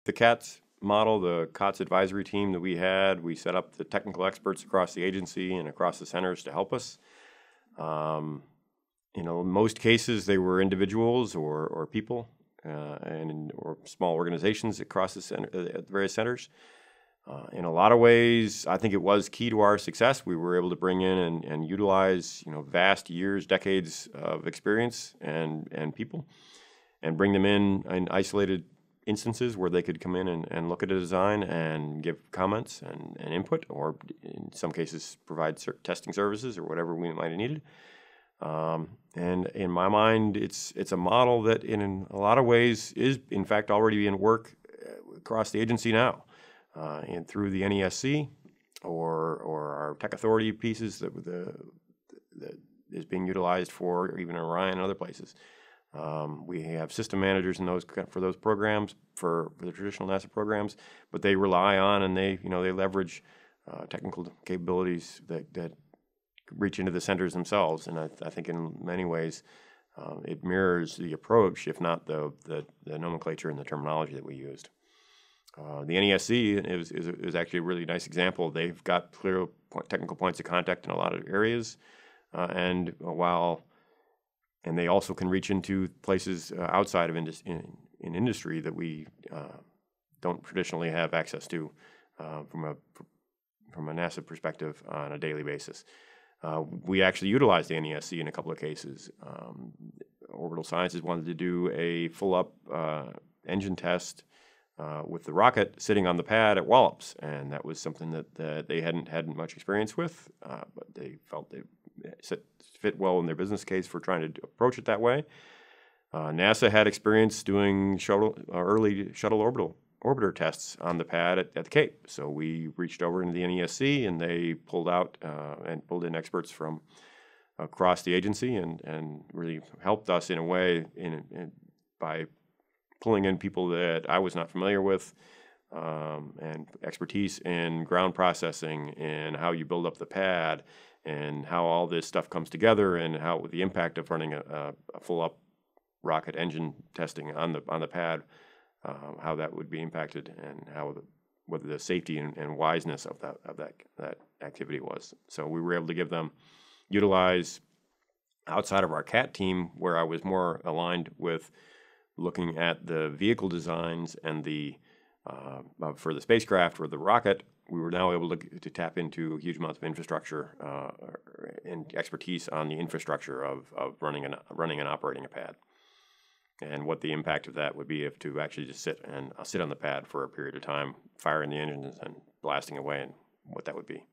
The CATS model, the COTS advisory team that we had, we set up the technical experts across the agency and across the centers to help us. In most cases, they were individuals or people or small organizations across the center, at the various centers. In a lot of ways, I think it was key to our success. We were able to bring in and utilize vast years, decades of experience and people, and bring them in isolated instances where they could come in and look at a design and give comments and input, or in some cases provide testing services or whatever we might have needed. And in my mind, it's a model that in a lot of ways is in fact already in work across the agency now, and through the NESC or our tech authority pieces that is being utilized for even Orion and other places. We have system managers in those for those programs for the traditional NASA programs, but they rely on and they leverage technical capabilities that reach into the centers themselves. And I think in many ways it mirrors the approach, if not the nomenclature and the terminology that we used. The NESC is actually a really nice example. They've got clear technical points of contact in a lot of areas, and they also can reach into places outside of industry that we don't traditionally have access to from a NASA perspective on a daily basis. We actually utilized the NESC in a couple of cases. Orbital Sciences wanted to do a full-up engine test with the rocket sitting on the pad at Wallops, and that was something that they hadn't had much experience with, but they felt they fit well in their business case for trying to approach it that way. NASA had experience doing early shuttle orbiter tests on the pad at the Cape, so we reached over into the NESC and they pulled in experts from across the agency and really helped us in a way by pulling in people that I was not familiar with, and expertise in ground processing and how you build up the pad and how all this stuff comes together and how the impact of running a full-up rocket engine testing on the pad, how that would be impacted and whether the safety and wiseness of that activity was. So we were able to utilize outside of our CAT team, where I was more aligned with looking at the vehicle designs and for the spacecraft or the rocket. We were now able to tap into huge amounts of infrastructure and expertise on the infrastructure of running and operating a pad, and what the impact of that would be if to actually just sit on the pad for a period of time, firing the engines and blasting away, and what that would be.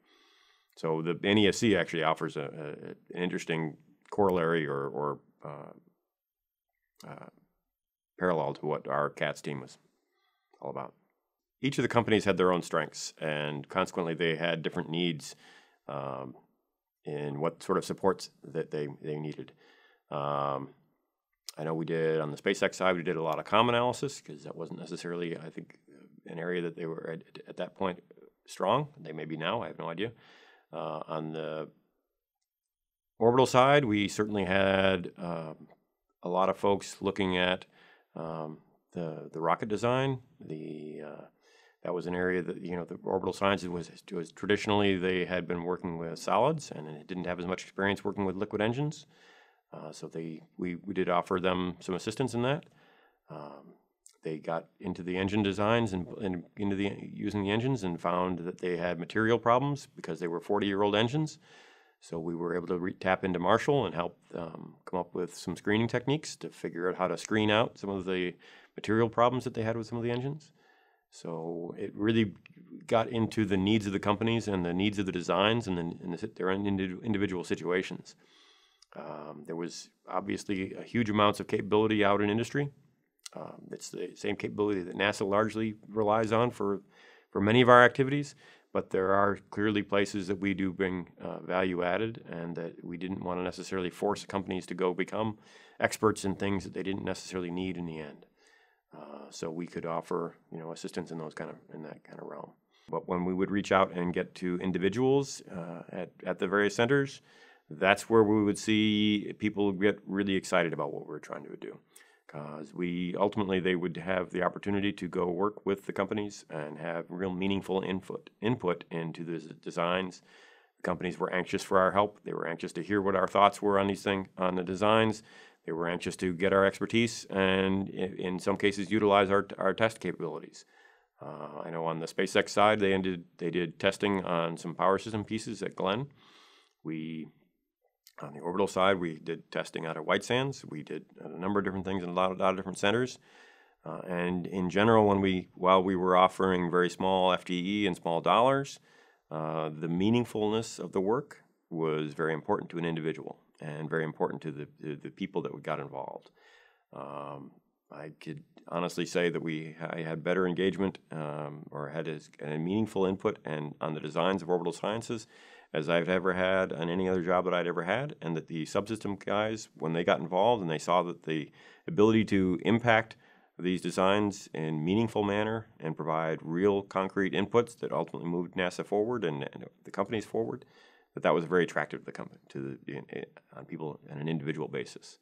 So the NESC actually offers an interesting corollary or parallel to what our CATS team was all about. Each of the companies had their own strengths, and consequently they had different needs in what sort of supports that they needed. I know we did, on the SpaceX side, we did a lot of comm analysis, because that wasn't necessarily, I think, an area that they were at that point strong. They may be now, I have no idea. On the orbital side, we certainly had a lot of folks looking at the rocket design. That was an area that the Orbital Sciences was traditionally, they had been working with solids and it didn't have as much experience working with liquid engines. So we did offer them some assistance in that. They got into the engine designs and into using the engines, and found that they had material problems because they were 40-year-old engines. So we were able to tap into Marshall and help come up with some screening techniques to figure out how to screen out some of the material problems that they had with some of the engines. So it really got into the needs of the companies and the needs of the designs and their individual situations. There was obviously a huge amounts of capability out in industry. It's the same capability that NASA largely relies on for many of our activities, but there are clearly places that we do bring value added, and that we didn't want to necessarily force companies to go become experts in things that they didn't necessarily need in the end. So we could offer assistance in that kind of realm. But when we would reach out and get to individuals at the various centers, that's where we would see people get really excited about what we're trying to do. because they would have the opportunity to go work with the companies and have real meaningful input into the designs. The companies were anxious for our help. They were anxious to hear what our thoughts were on on the designs. They were anxious to get our expertise and, in some cases, utilize our test capabilities. I know on the SpaceX side, they did testing on some power system pieces at Glenn. On the orbital side, we did testing out of White Sands. We did a number of different things in a lot of different centers. And in general, while we were offering very small FTE and small dollars, the meaningfulness of the work was very important to an individual and very important to the people that got involved. I could honestly say that I had better engagement or had a meaningful input on the designs of orbital sciences as I've ever had on any other job that I'd ever had, and that the subsystem guys, when they got involved and they saw that the ability to impact these designs in meaningful manner and provide real concrete inputs that ultimately moved NASA forward and the companies forward, that was very attractive to the company, on people on an individual basis.